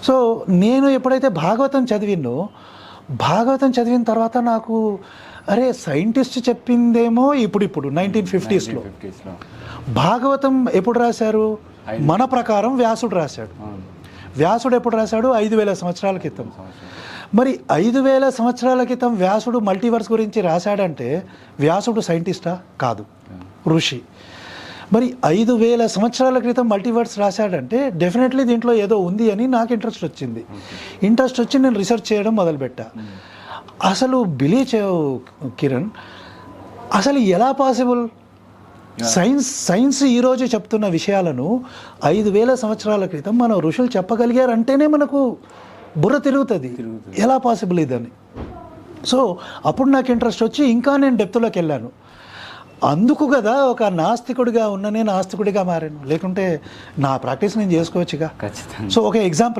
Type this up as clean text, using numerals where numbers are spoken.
So నేను ఎప్పుడైతే భాగవతం చదివిన తర్వాత నాకు అరే సైంటిస్ట్ చెప్పిందేమో ఇప్పుడు 1950s భాగవతం ఎప్పుడు రాశారు? మన ప్రకారం వ్యాసుడు రాశాడు. వ్యాసుడు ఎప్పుడు రాశాడు? 5000 సంవత్సరాల క్రితం. మరి 5000 సంవత్సరాల క్రితం వ్యాసుడు మల్టీవర్స్ గురించి రాశాడంటే వ్యాసుడు సైంటిస్టా? కాదు, ఋషి. మరి 5000 సంవత్సరాల క్రితం మల్టీవర్స్ రాశాడంటే డెఫినెట్లీ దీంట్లో ఏదో ఉంది అని నాకు ఇంట్రెస్ట్ వచ్చి నేను రీసెర్చ్ చేయడం మొదలుపెట్టా. అసలు బిలీవ్ చేయవు కిరణ్, అసలు ఎలా పాసిబుల్? సైన్స్ ఈరోజు చెప్తున్న విషయాలను 5000 సంవత్సరాల క్రితం మన ఋషులు చెప్పగలిగారంటేనే మనకు బుర్ర తిరుగుతుంది, ఎలా పాసిబుల్ ఇదని. సో అప్పుడు నాకు ఇంట్రెస్ట్ వచ్చి ఇంకా నేను డెప్త్లోకి వెళ్ళాను. అందుకు కదా ఒక నాస్తికుడిగా ఉన్ననే నాస్తికుడిగా మారాను, లేకుంటే నా ప్రాక్టీస్ నేను చేసుకోవచ్చుగా. ఖచ్చితంగా. సో ఒక ఎగ్జాంపుల్